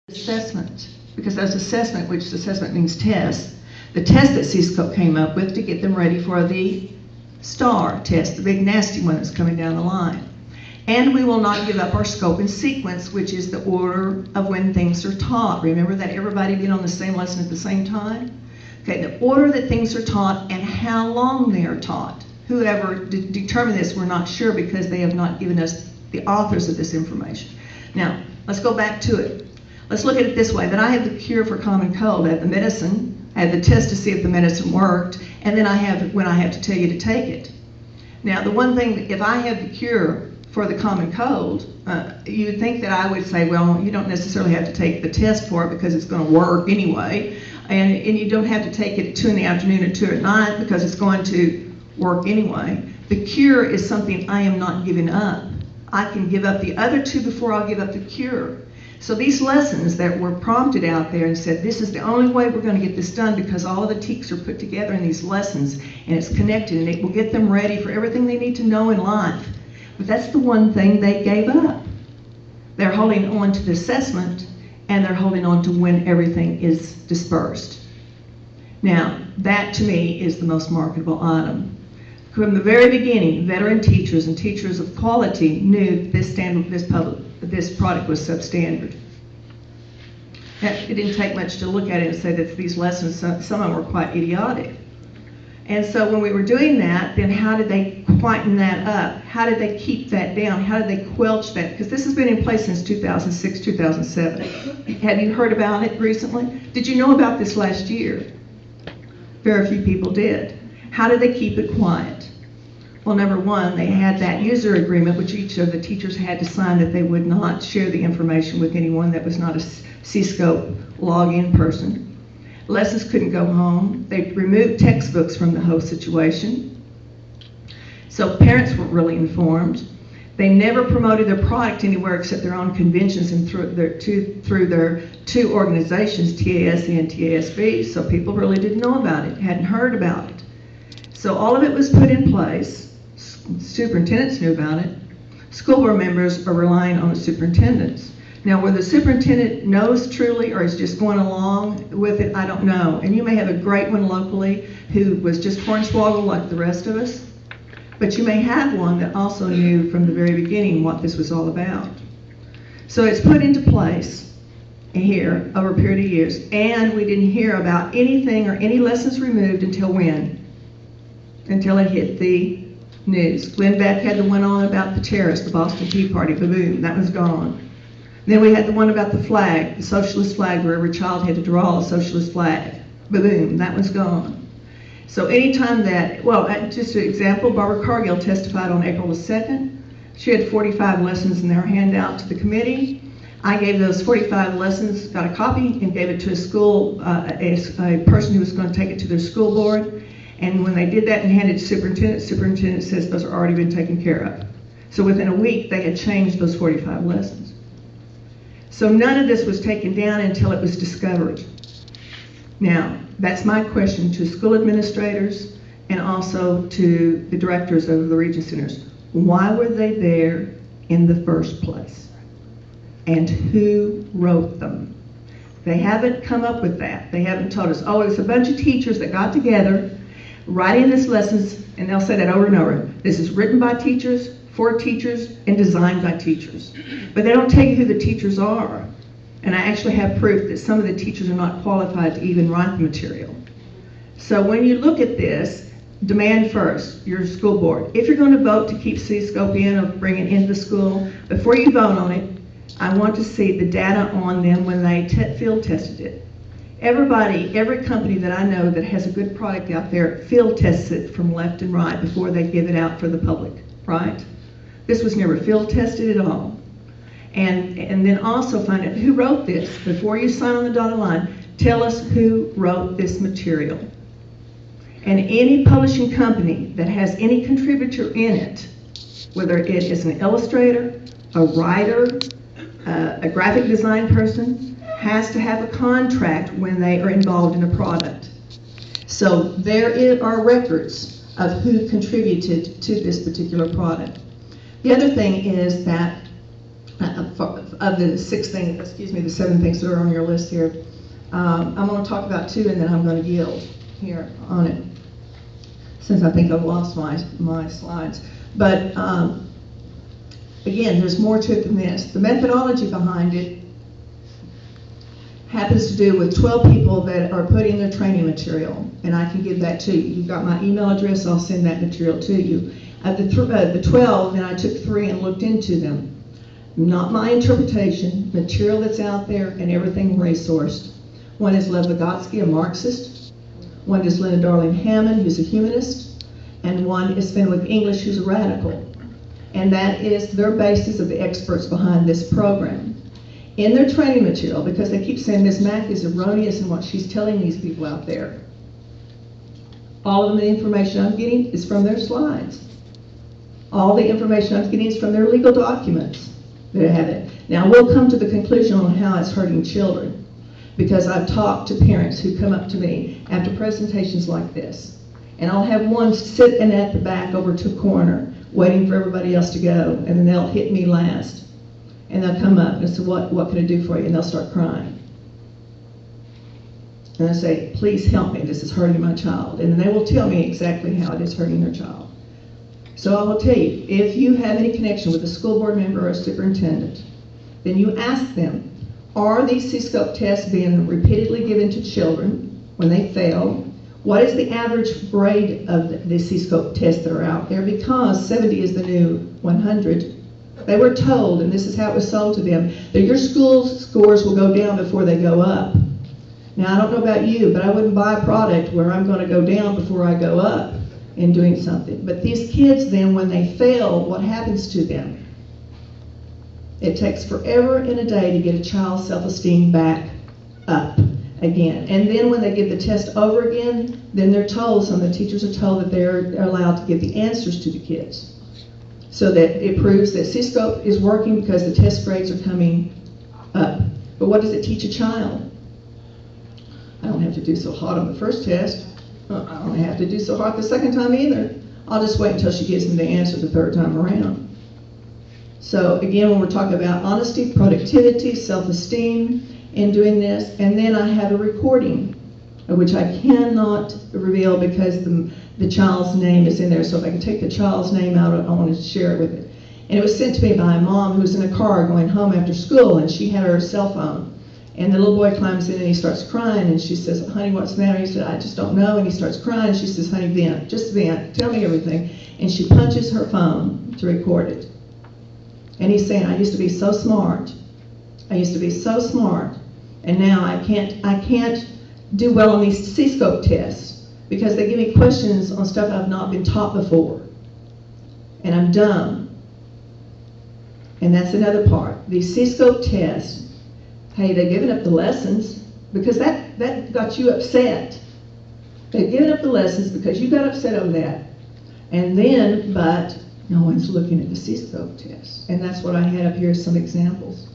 assessment, because those assessment, which assessment means test, the test that CScope came up with to get them ready for the STAR test, the big nasty one that's coming down the line. And we will not give up our scope and sequence, which is the order of when things are taught. Remember that everybody being on the same lesson at the same time? Okay, the order that things are taught and how long they are taught. Whoever determined this, we're not sure because they have not given us the authors of this information. Now, let's go back to it. Let's look at it this way, that I have the cure for common cold, I have the medicine, I have the test to see if the medicine worked, and then I have when I have to tell you to take it. Now, the one thing, if I have the cure for the common cold, you would think that I would say, well, you don't necessarily have to take the test for it because it's going to work anyway, and you don't have to take it at 2 in the afternoon or 2 at night because it's going to work anyway. The cure is something I am not giving up. I can give up the other two before I'll give up the cure. So these lessons that were prompted out there and said, this is the only way we're going to get this done because all of the teaks are put together in these lessons and it's connected and it will get them ready for everything they need to know in life. But that's the one thing they gave up. They're holding on to the assessment and they're holding on to when everything is dispersed. Now, that to me is the most marketable item. From the very beginning, veteran teachers and teachers of quality knew this product was substandard. It didn't take much to look at it and say that these lessons, some of them were quite idiotic. And so when we were doing that, then how did they quieten that up? How did they keep that down? How did they quelch that? Because this has been in place since 2006, 2007. Have you heard about it recently? Did you know about this last year? Very few people did. How did they keep it quiet? Well, number one, they had that user agreement, which each of the teachers had to sign that they would not share the information with anyone that was not a CScope login person. Lessons couldn't go home. They removed textbooks from the whole situation. So parents were really informed. They never promoted their product anywhere except their own conventions and through their two organizations, TASE and TASB, so people really didn't know about it, hadn't heard about it. So all of it was put in place. Superintendents knew about it. School board members are relying on the superintendents. Now, whether the superintendent knows truly or is just going along with it, I don't know. And you may have a great one locally who was just hornswoggled like the rest of us, but you may have one that also knew from the very beginning what this was all about. So it's put into place here over a period of years, and we didn't hear about anything or any lessons removed until when? Until it hit the news. Glenn Beck had the one on about the terrorists, the Canton Tea Party, boom, that was gone. Then we had the one about the flag, the socialist flag, where every child had to draw a socialist flag, boom, that was gone. So anytime that, well, just an example, Barbara Cargill testified on April the 2nd. She had 45 lessons in their handout to the committee. I gave those 45 lessons, got a copy, and gave it to a school, a person who was going to take it to their school board. And when they did that and handed it to superintendent says those have already been taken care of. So within a week, they had changed those 45 lessons. So none of this was taken down until it was discovered. Now, that's my question to school administrators and also to the directors of the region centers. Why were they there in the first place? And who wrote them? They haven't come up with that. They haven't told us, oh, it's a bunch of teachers that got together writing these lessons, and they'll say that over and over. This is written by teachers, for teachers, and designed by teachers. But they don't tell you who the teachers are. And I actually have proof that some of the teachers are not qualified to even write the material. So when you look at this, demand first, your school board. If you're going to vote to keep CScope in or bring it into the school, before you vote on it, I want to see the data on them when they field tested it. Every company that I know that has a good product out there field tests it from left and right before they give it out for the public, right? This was never field tested at all. And then also find out who wrote this. Before you sign on the dotted line, tell us who wrote this material. And any publishing company that has any contributor in it, whether it is an illustrator, a writer, a graphic design person, has to have a contract when they are involved in a product. So there are records of who contributed to this particular product. The other thing is that of the the 7 things that are on your list here. I'm going to talk about 2, and then I'm going to yield here on it, since I think I've lost my slides. But again, there's more to it than this. The methodology behind it happens to do with 12 people that are putting their training material, and I can give that to you. You've got my email address, I'll send that material to you. Of the 12, then I took 3 and looked into them. Not my interpretation, material that's out there, and everything resourced. One is Lev Vygotsky, a Marxist. One is Linda Darling Hammond, who's a humanist. And one is Fenwick English, who's a radical. And that is their basis of the experts behind this program. In their training material, because they keep saying Ms. Mack is erroneous in what she's telling these people out there, all of the information I'm getting is from their slides. All the information I'm getting is from their legal documents that have it. Now, we'll come to the conclusion on how it's hurting children, because I've talked to parents who come up to me after presentations like this, and I'll have one sitting at the back over to a corner waiting for everybody else to go, and then they'll hit me last. And they'll come up and I say, what can I do for you? And they'll start crying. And I say, please help me, this is hurting my child. And then they will tell me exactly how it is hurting their child. So I will tell you, if you have any connection with a school board member or a superintendent, then you ask them, are these CScope tests being repeatedly given to children when they fail? What is the average grade of the CScope tests that are out there? Because 70 is the new 100. They were told, and this is how it was sold to them, that your school scores will go down before they go up. Now, I don't know about you, but I wouldn't buy a product where I'm going to go down before I go up in doing something. But these kids then, when they fail, what happens to them? It takes forever and a day to get a child's self-esteem back up again. And then when they give the test over again, then they're told, some of the teachers are told that they're allowed to give the answers to the kids, so that it proves that CScope is working because the test grades are coming up. But what does it teach a child? I don't have to do so hard on the first test. I don't have to do so hard the second time either. I'll just wait until she gives me the answer the third time around. So again, when we're talking about honesty, productivity, self-esteem in doing this, and then I have a recording, which I cannot reveal because the child's name is in there. So if I can take the child's name out, I want to share it with it. And it was sent to me by a mom who was in a car going home after school, and she had her cell phone. And the little boy climbs in and he starts crying, and she says, honey, what's the matter? He said, I just don't know. And he starts crying. She says, honey, vent, just vent, tell me everything. And she punches her phone to record it. And he's saying, I used to be so smart. I used to be so smart. And now I can't do well on these CScope tests because they give me questions on stuff I've not been taught before. And I'm dumb. And that's another part. These CScope tests, hey, they've given up the lessons because that got you upset. They've given up the lessons because you got upset over that. And then, but no one's looking at the CScope test. And that's what I had up here as some examples.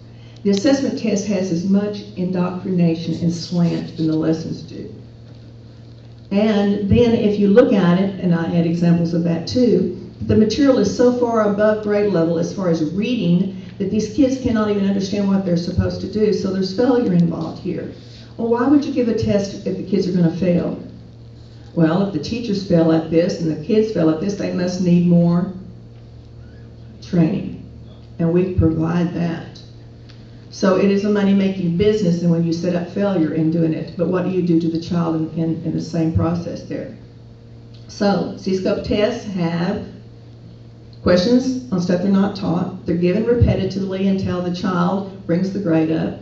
The assessment test has as much indoctrination and slant than the lessons do. And then if you look at it, and I had examples of that too, the material is so far above grade level as far as reading that these kids cannot even understand what they're supposed to do, so there's failure involved here. Well, why would you give a test if the kids are going to fail? Well, if the teachers fail at this and the kids fail at this, they must need more training, and we provide that. So it is a money-making business, and when you set up failure in doing it, but what do you do to the child in the same process there? So CScope tests have questions on stuff they're not taught. They're given repetitively until the child brings the grade up.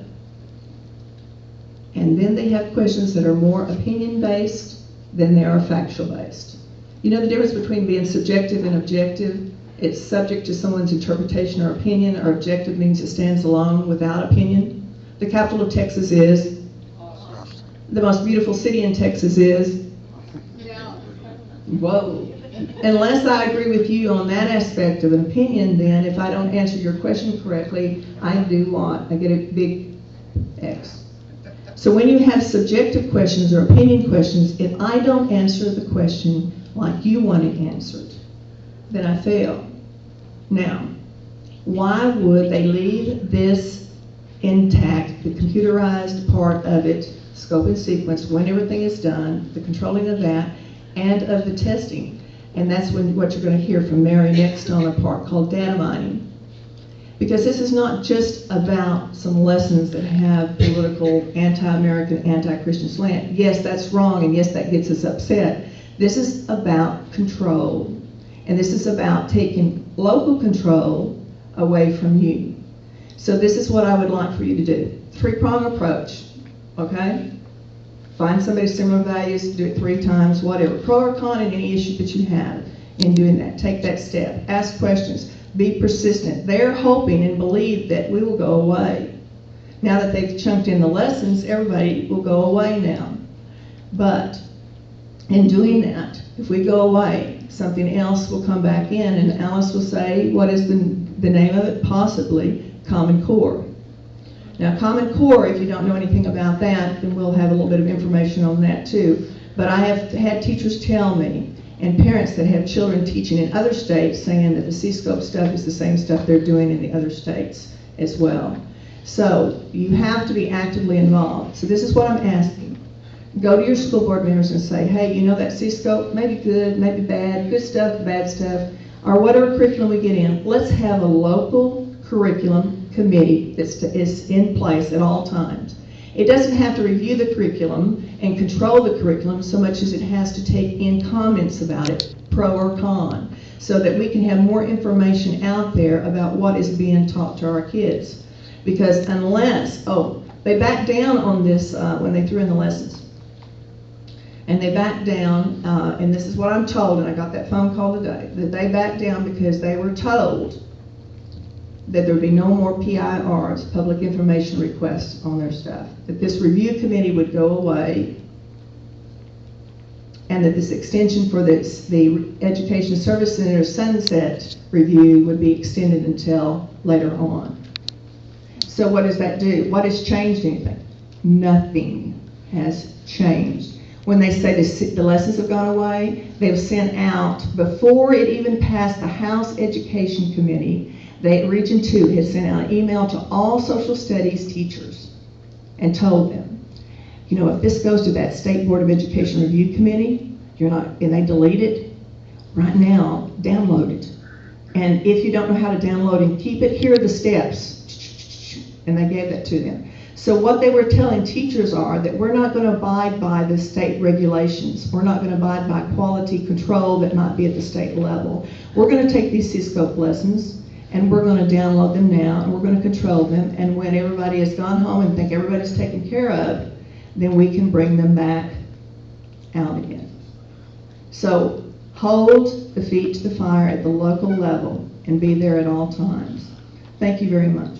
And then they have questions that are more opinion-based than they are factual-based. You know the difference between being subjective and objective? It's subject to someone's interpretation or opinion, or objective means it stands alone without opinion. The capital of Texas is? The most beautiful city in Texas is? Whoa. Unless I agree with you on that aspect of an opinion, then if I don't answer your question correctly, I do what? I get a big X. So when you have subjective questions or opinion questions, if I don't answer the question like you want it answered, then I fail. Now, Why would they leave this intact, the computerized part of it, scope and sequence, when everything is done, the controlling of that, and of the testing? And that's what you're going to hear from Mary next on a part called data mining. Because this is not just about some lessons that have political, anti-American, anti-Christian slant. Yes, that's wrong, and yes, that gets us upset. This is about control. And this is about taking local control away from you. So this is what I would like for you to do. 3-prong approach, okay? Find somebody with similar values, do it 3 times, whatever. Pro or con in any issue that you have in doing that. Take that step. Ask questions. Be persistent. They're hoping and believe that we will go away. Now that they've chunked in the lessons, everybody will go away now. But in doing that, if we go away, something else will come back in, and Alice will say, what is the name of it? Possibly Common Core. Now, Common Core, if you don't know anything about that, then we'll have a little bit of information on that too. But I have had teachers tell me, and parents that have children teaching in other states, saying that the CScope stuff is the same stuff they're doing in the other states as well. So you have to be actively involved. So this is what I'm asking. Go to your school board members and say, hey, you know that CScope, maybe good, maybe bad, good stuff, bad stuff, or whatever curriculum we get in. Let's have a local curriculum committee that is in place at all times. It doesn't have to review the curriculum and control the curriculum so much as it has to take in comments about it, pro or con, so that we can have more information out there about what is being taught to our kids. Because unless, they backed down on this when they threw in the lessons. And they backed down, and this is what I'm told, and I got that phone call today, that they backed down because they were told that there would be no more PIRs, public information requests, on their stuff. That this review committee would go away, and that this extension for the Education Service Center sunset review would be extended until later on. So what does that do? What has changed anything? Nothing has changed. When they say the lessons have gone away, they've sent out, before it even passed the House Education Committee, Region 2 had sent out an email to all social studies teachers and told them, you know, if this goes to that State Board of Education Review Committee, and they delete it, right now, download it. And if you don't know how to download and keep it, here are the steps. And they gave that to them. So what they were telling teachers are that we're not going to abide by the state regulations. We're not going to abide by quality control that might be at the state level. We're going to take these CScope lessons, and we're going to download them now, and we're going to control them, and when everybody has gone home and think everybody's taken care of, then we can bring them back out again. So hold the feet to the fire at the local level and be there at all times. Thank you very much.